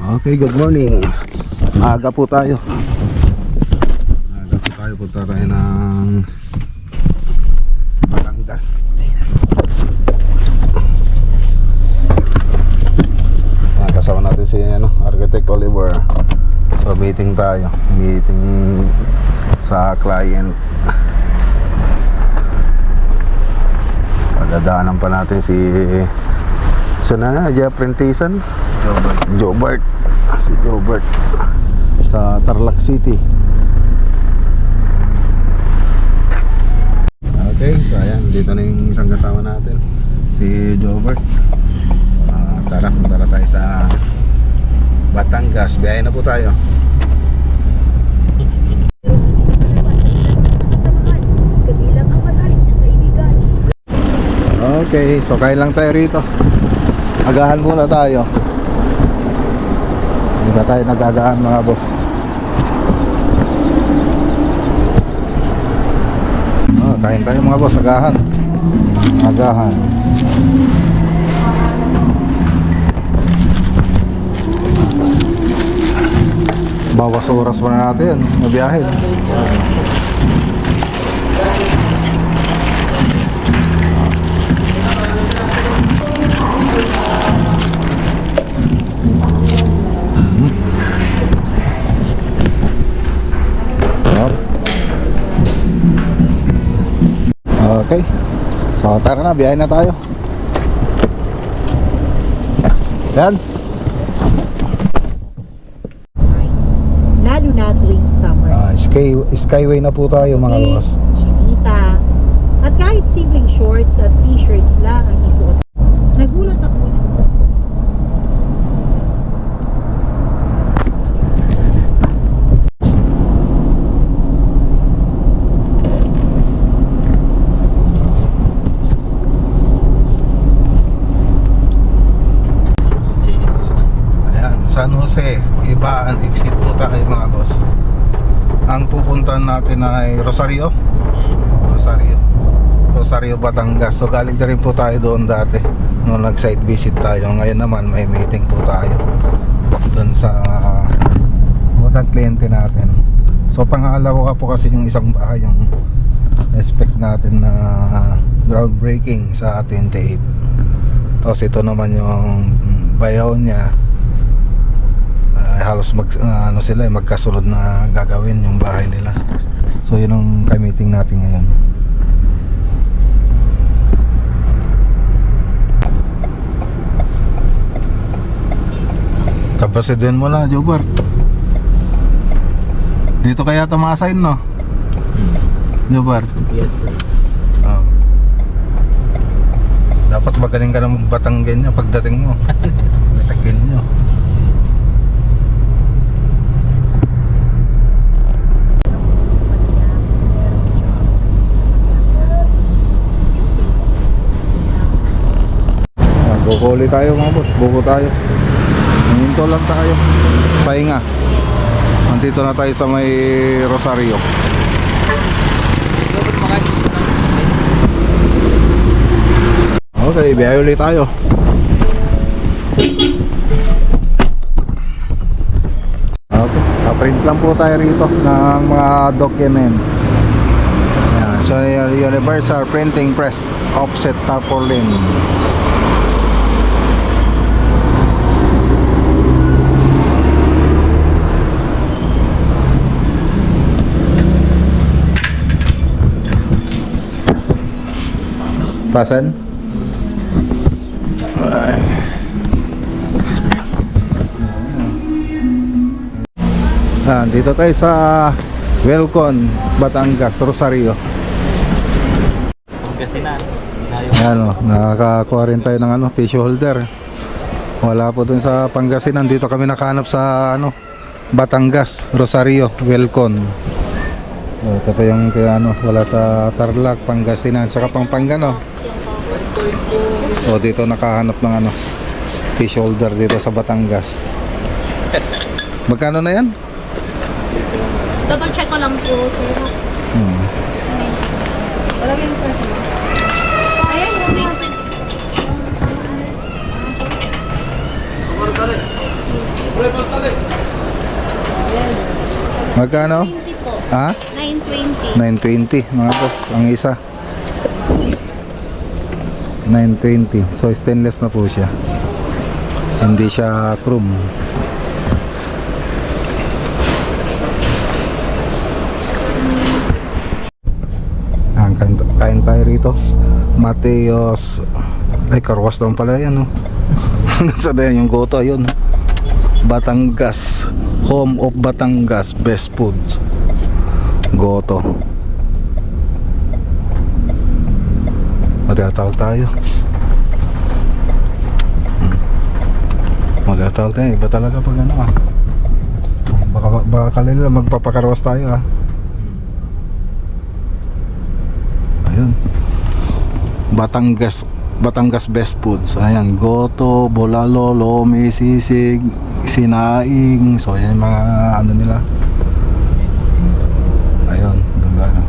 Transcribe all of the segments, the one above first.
Okay, good morning. Aga po tayo. Punta tayo ng Batangas. Kasama natin si Architect Oliver. So meeting tayo. Meeting sa client. Pagdadaanan pa natin si Jeffrey Tisan, Jobert. Si Jobert sa Tarlac City. Okay, so ayan, dito na yung isang kasama natin, si Jobert. Tara tayo sa Batangas. Biyahe na po tayo. Okay, so kain lang tayo rito. Agahan muna tayo. Hindi na tayo nagagaan mga boss. Kain tayo mga boss, agahan. Bawas oras pa na natin mabiyahe. Okay, so tara na, biyahe na tayo. Yan. Lalo na tuwing summer. Skyway na po tayo mga boss. Chinita. At kahit simpleng shorts at t-shirts lang ang isuot. Nagulat ako na. San Jose, Ibaan exit po tayo mga boss. Ang pupuntahan natin ay Rosario, Batangas. So galing na rin po tayo doon dati nung nag-site visit tayo. Ngayon naman may meeting po tayo doon sa unang kliyente natin. So pangalawa po kasi yung isang bahay yung expect natin na groundbreaking sa 28. Tapos ito naman yung bayaw niya. Halos magkasunod na gagawin yung bahay nila. So yun ang ka-meeting natin ngayon. Kapasidin mo na, Jobert. Dito kaya tumasain, no? Jobert? Yes, sir. Oh. Dapat magaling ka na magbatanggen nyo pagdating mo. Batanggen nyo. Bukuli tayo mga boss, buko tayo. Hinto lang tayo. Pahinga. Nandito na tayo sa may Rosario. Okay, biyahe ulit tayo. Okay, print lang po tayo rito ng mga documents. Ayan, so Universal Printing Press Offset Tarpaulin. Pasan? Dito tayo sa Welcon, Batangas, Rosario. Kasi na nakakakuha rin tayo ng tissue holder. Wala po dun sa Pangasinan. Dito kami nakahanap sa Batangas, Rosario, Welcon. Ito pa yung wala sa Tarlac, Pangasinan, saka Pampanga, no? O dito nakahanap ng tissue holder dito sa Batangas. Magkano na yan? Double check ko lang po, sir. Wala yung person. Ayan, yung Magkano? 920 po. Ha? 920. 920 mga boss, ang isa. 920. So stainless na po siya. Hindi siya chrome. Kain tayo rito. Mateos. Ay, karwas doon pala yan, no? Nasa na yan yung goto, ayun. Batangas. Home of Batangas. Best foods. Goto. Magtatawag tayo. Magtatawag tayo. Iba talaga pag ano ah. Baka kalila magpapakarwas tayo ah. Ayun. Batangas Best Foods. Ayan, goto, bolalo, lomi, sisig, sinaing. So ayan mga ano nila. Ayun, ganda na.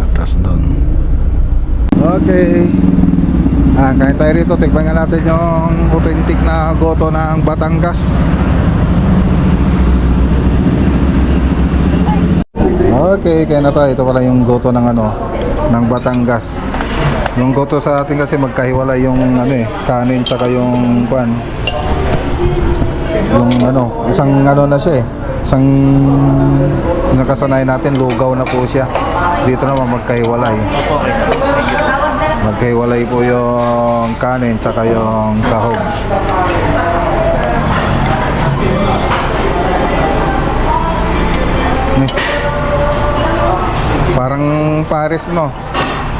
Atras doon. Okay. Kain tayo rito. Tikman nga natin yung authentic na goto ng Batangas. Okay, kaya na tayo. Ito pala yung goto ng ano, ng Batangas. Yung goto sa atin kasi magkahiwalay yung ano kanin tsaka yung kuan. Yung ano, isang ano na siya isang nakasanayan natin, lugaw na po siya. Dito naman magkahiwalay. Magkahiwalay po yung kanin tsaka yung sahog. Parang Paris, no?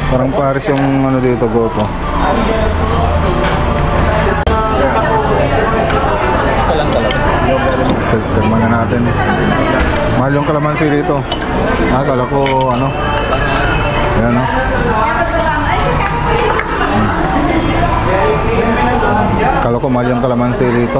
Parang Paris yung ano dito, goto. Tignan natin. Mahal yung kalamansi dito. Kala ko ano. Ayan, no? Kala ko mahal yung kalamansi dito.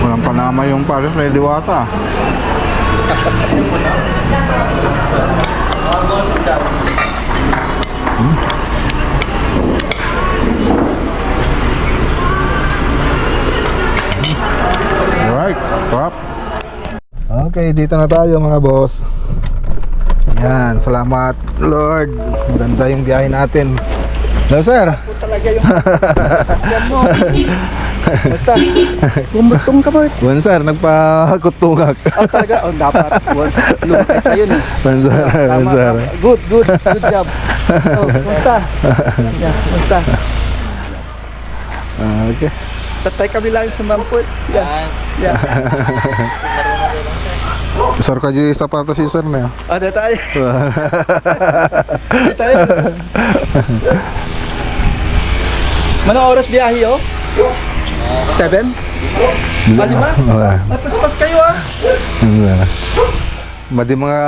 Walang panama yung Paris, may diwata. Alright, top. Okay, dito na tayo mga boss. Yan, salamat Lord. Maganda yung biyahe natin. Hello sir. Talaga yung yan mo. Basta, kumutong ka ba? Wan sir, nagpakutungak. Talaga, dapat. Lumaki tayo eh. Wan sir. Good job. Basta. Basta. Okay. Tatay kami lang sa mamput. Yan. Sir ka di sapatos si sir na. Ada tayo. Di tayo. Manong oras biyahe oh? 7? 5? Paspas kayo ah. Madi mga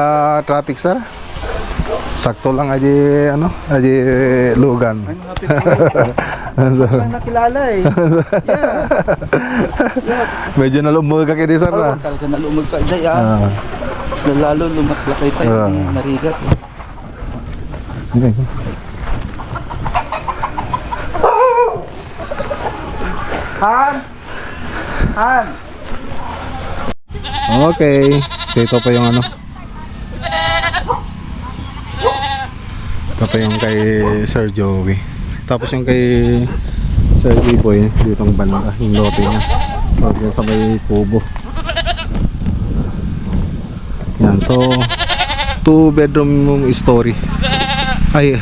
traffic sir. Sakto lang aji ano, aji lugan. Ay mga pinag lang nakilala eh. Yeah. Medyo nalumog ka kiti sir na. Talaga nalumog ka dyan. Lalo lumaklakay tayo ng narigat. Okay. Han! Okay. Ito pa yung ano. Ito pa yung kay Sir Joey. Tapos yung kay Sir Liboy ditong banda, yung lote niya. So dyan sa may kubo. Yan, so 2 bedroom story. Ay,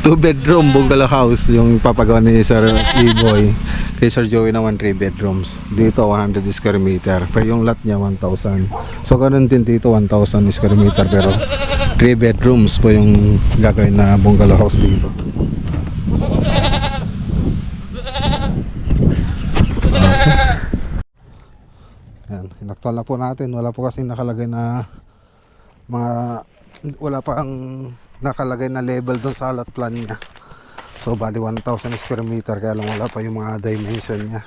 2 bedroom bungalow house yung papagawa ni Sir Liboy. Kay Sir Joey naman 3 bedrooms. Dito 100 square meter. Pero yung lot niya 1,000. So ganun din dito 1,000 square meter. Pero 3 bedrooms po yung gagawin na bungalow house dito. Yan, inaktual na po natin. Wala po kasi nakalagay na wala pa ang nakalagay na level doon sa lot plan niya. So bali 1,000 square meter, kaya lang wala pa yung mga dimension niya.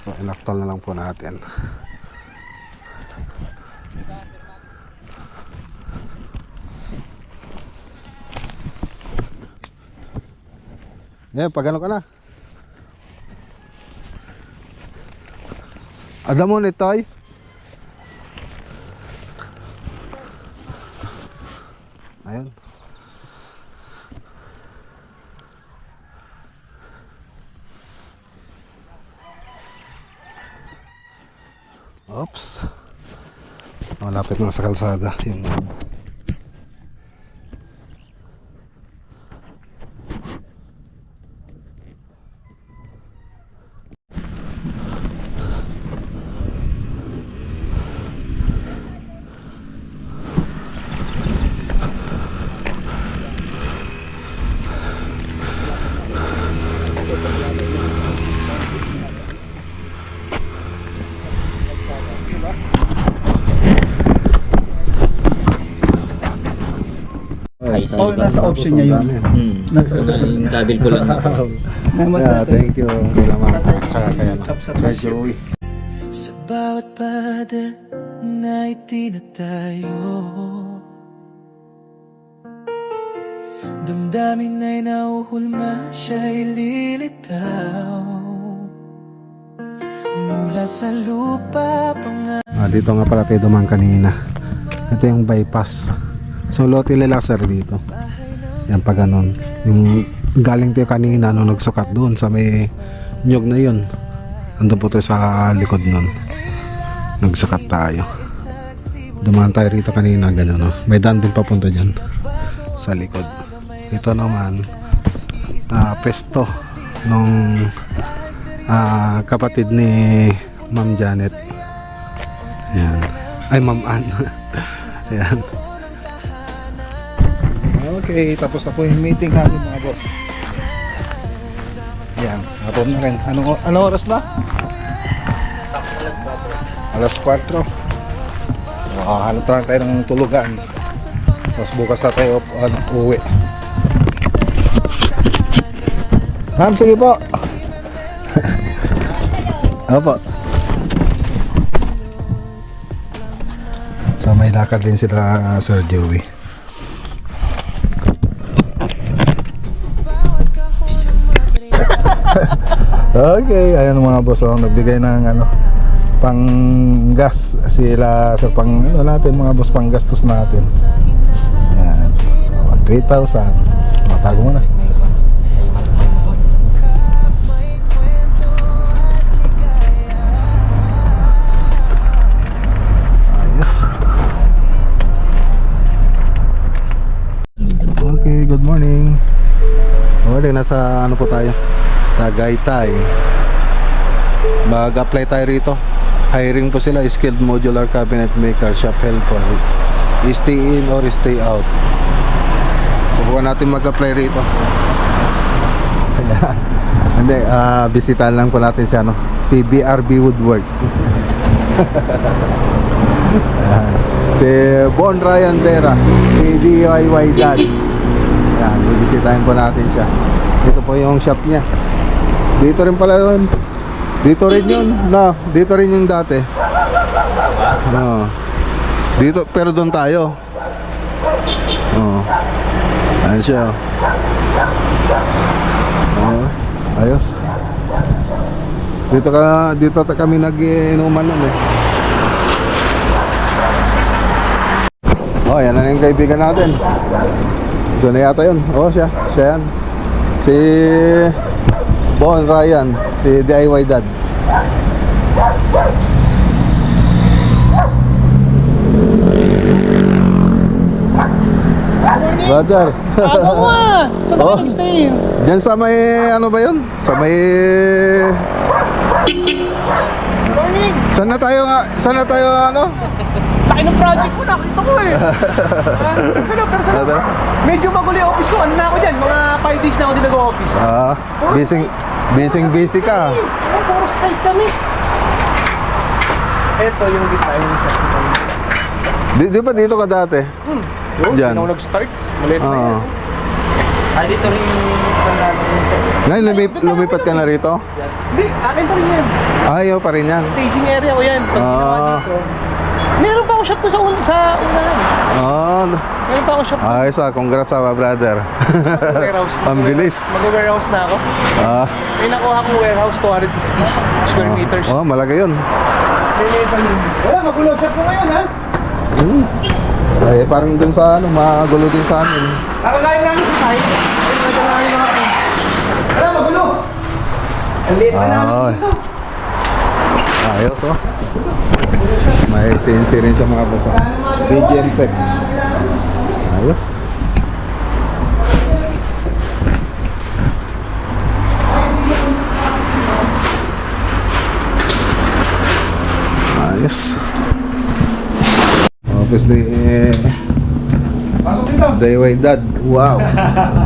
So inaktol na lang po natin. Pag ano ka na? Ada mo nitoy? Ayun. Oops. Malapit na sa kalsada yung Oh, nasa option niya yun. So, yung kabil ko lang. Yeah, thank you. Kaya ma'am. Tsaka kaya kay Joey. Sa bawat pader na itinatayo, damdamin ay nauhulma, siya'y lilitaw mula sa lupa Dito nga pala tayo dumaan kanina. Ito yung bypass. So Lote Lelasar dito. Yan pa ganun. Yung galing tayo kanina nung nagsukat doon sa may nyog na yun. Andun po tayo sa likod nun. Nagsukat tayo. Dumaan tayo rito kanina ganun. No? May daan din papunta dyan sa likod. Ito naman pesto nung kapatid ni Ma'am Janet. Yan. Ay, Ma'am Ann. Yan. Okay, tapos na po yung meeting namin mga boss. Yan, hapon na rin. Anong oras na? Alas 4. Hanap lang tayo ng tulugan. Tapos bukas na tayo uwi. Ma'am, sige po. Opo. So may lakad din sila Sir Joey. Okay, ayan mga boss, nagbigay ng pang gas sila sa pang natin mga boss, pang gastos natin. Ayan, 3,000. Matago mo na. Ayos. Okay, good morning. Okay, nasa po tayo? Tagaytay. Mag-apply tayo rito. Hiring po sila, skilled modular cabinet maker, shop helper. Stay in or stay out. Subukan natin mag-apply rito. Hindi, bisitahan lang po natin si si BRB Woodworks. Si Bon Ryan Vera, si DIY Dad. Yan, bibisitahin po natin siya. Dito po yung shop niya. Dito rin pala yun. Dito rin yun. No, dito rin yung dati. No. Dito, pero doon tayo. Oh. Ayan siya. Oh. Ayos. Dito kami nag-inuman nun eh. Oh, yan na yung kaibigan natin. So na yata yun. Oh, siya yan. Si Bon Ryan, si DIY Dad. Brother. Ako nga! Saan ba kayo nag-stay? Diyan sa may ano ba yun? Sa may Morning! Saan na tayo Laki ng project ko, nakita ko eh. Pero medyo magulo yung office ko. Ano na ako dyan? Mga 5 days na ako din nag-office. Busy ka. Puro site kami. Ito yung design sa Di ba dito ka dati? Diyan. Diyan. Hindi ako nag-start. Maliit na yan. Dito rin yung Ngayon, lumipat ka na rito? Hindi, akin pa rin yan. Ayaw pa rin yan. Staging area ko yan. Pag ginawa dito. Meron pa ako shop ko sa unahan. Oh, Meron pa ako shop ko. ayos congrats sa brother. Warehouse. Ang bilis. Mag-warehouse na ako. May nakuha akong warehouse, 250 square meters. Oh, malaki yun. Wala, magulo shop ko ngayon ha. Ay, parang dun sa magulo din sa amin. Kakalain namin sa site. Wala, magulo. Ang liit na namin dito. Ayos May CNC rin siya mga boss. BGM Tech. Ayos. Ayos. Office ni Pasok dito. Dad. Wow.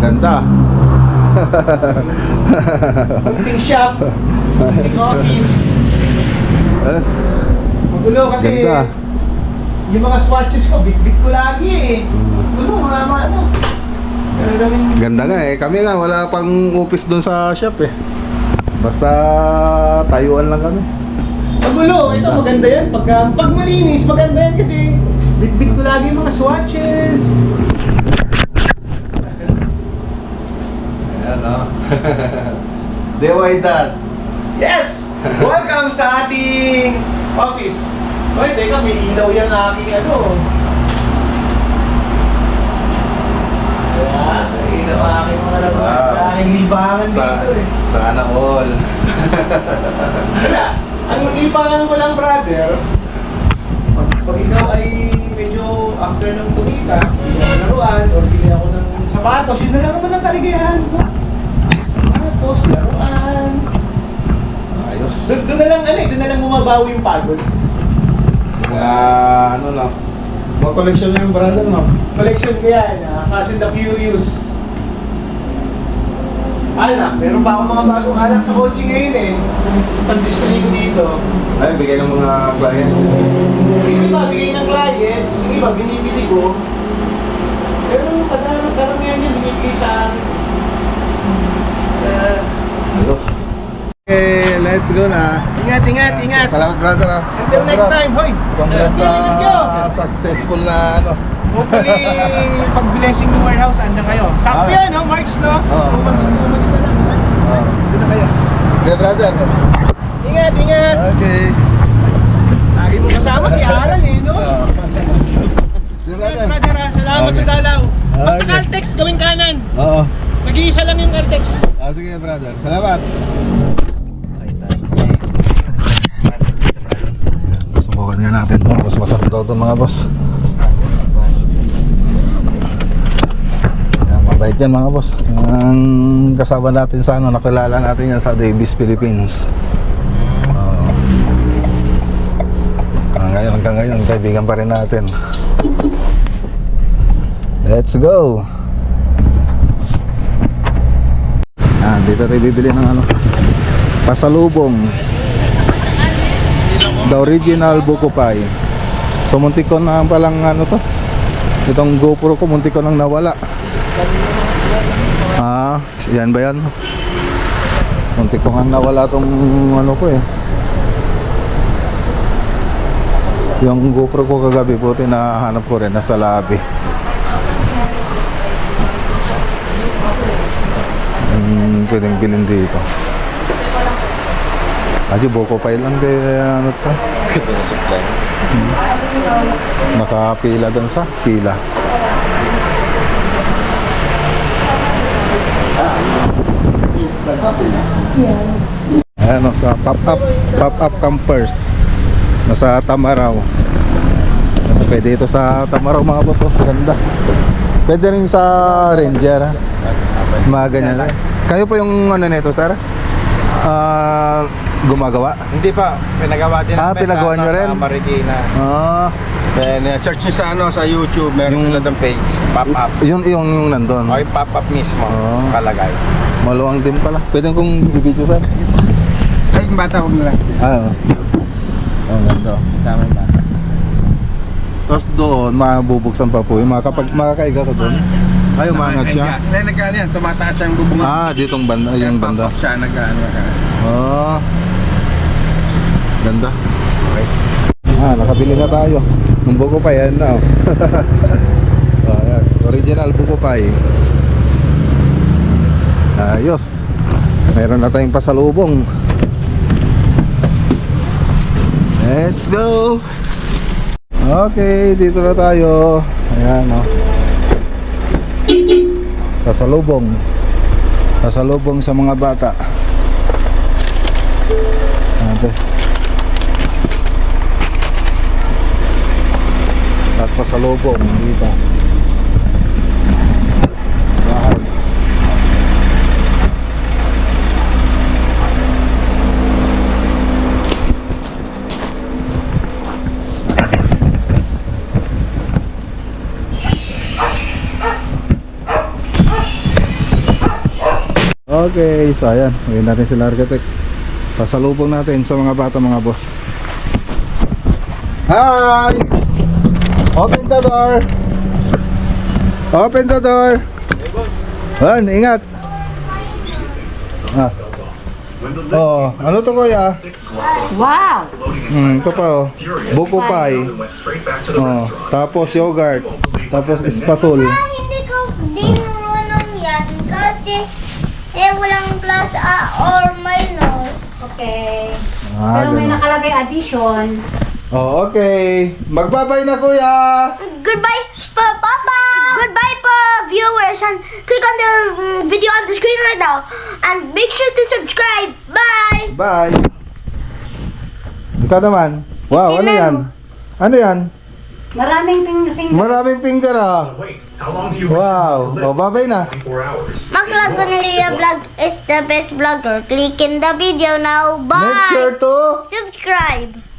Ganda. Bunting shop. Bunting office. Yes. Magulo kasi Ganda. yung mga swatches ko, bit-bit ko lagi eh. Magulo, mga ano. Pero gawin. Ganda nga kami nga wala pang office doon sa shop basta tayuan lang kami. Magulo, ito maganda yan. Pag malinis, maganda yan kasi bit-bit ko lagi yung mga swatches. Ayan Dad. Yes! Welcome sa ating office. Oy, teka, may ilaw yan aking ano. Ayan, may ilaw aking mga laban. Wow. Aking libangan dito eh. Sana all. Wala. Ang libangan ko lang, brother, pag ikaw ay medyo after ng tumita, bili ako ng laruan or bili ako ng sapatos, yun na lang naman ang kaligayahan ko. Sapatos, laruan. Ayos. Doon na lang doon na lang bumabawi yung pagod. Ano lang. Mga collection na yung brother Collection ko yan, Fast and the Furious. Na, meron pa akong mga bagong alak sa kotse ngayon eh. Pag-display ko dito. Ay, bigay ng mga client. Yung iba, bigay ng clients, yung iba, binibili ko. Pero karamihan yun, binibigay sa akin. Ayos. Okay, let's go na. Ingat. Salamat brother Until next time, hoy! Congrats Thank you. sa successful na Hopefully, pag-blessing ng warehouse, andyan kayo. Sakto yan, no? March, no? Oo. 2 months na lang. Doon na kayo. Okay brother. Ingat! Okay. Lagi mo kasama si Aral eh, no? Okay Brother, brother. salamat Okay. sa dalaw. Basta Okay. Caltex, gawin kanan. Oo. Nag-iisa lang yung Caltex. Sige brother. Salamat. Subukan nga natin ito. Mas masarap daw ito mga boss. Yan, mabait yan mga boss. Ang kasama natin sa nakilala natin yan sa Davis Philippines. Hanggang ngayon, kaibigan pa rin natin. Let's go! Dito tayo bibili ng pasalubong. The original buko pie. So muntik ko na palang to. Itong GoPro ko muntik ko nang nawala. Yan ba yan? Muntik ko nang nawala tong ko Yung GoPro ko kagabi po nahanap ko rin nasa lobby. Pwedeng bilhin dito. Buko pie lang to. Nakapila doon sa pila. Sa pop-up campers. Nasa Tamaraw. Pwede ito sa Tamaraw mga boss. Ganda. Pwede rin sa Ranger. Mga ganyan. Kayo po yung nito sir? Gumagawa? Hindi pa, pinagawa din namin pinagawa nyo rin? sa Marikina. Then search nyo sa YouTube, meron sila ng page, pop-up. Yung nandun. O yung pop-up mismo, kalagay. Maluwang din pala. Pwede kong i-video sir? Ay, yung bata, huwag nila. Ganda. Sama yung bata. Tapos doon, mabubuksan pa po yung makakaiga ko doon. Ay, umangat siya. Nagkano yan, tumataas siyang bubong. Ditong banda, yung banda. Papok siya, nagkano. Oh. Ganda. Okay. Nakabili na tayo. Ng buko pa yan na. Ayan. Original buko pa Ayos. Meron na tayong pasalubong. Let's go. Okay, dito na tayo. Ayan, pasalubong. Pasalubong sa mga bata. Ito. At pasalubong dito. Bahay. Okay, so ayan, ngayon natin sila architect. Pasalubong natin sa mga bata, mga boss. Hi! Open the door! Open the door! Ayan, ingat! Ano to kuya? Wow! Ito pa buko pie. Tapos yogurt. Tapos espasol. Hindi ko din marunong yan kasi walang plus or minus. Okay. Pero may Ganun. nakalagay addition. Okay. Magbabay na kuya! Goodbye po, Papa! Goodbye po, viewers! And click on the video on the screen right now. And make sure to subscribe. Bye! Bye! Ikaw naman. Wow, ano yan? Ano yan? Maraming thing. Maraming finger Wow. Bye-bye na. Vlog Cornelia Vlog is the best vlogger. Click in the video now. Bye! Make sure to Subscribe!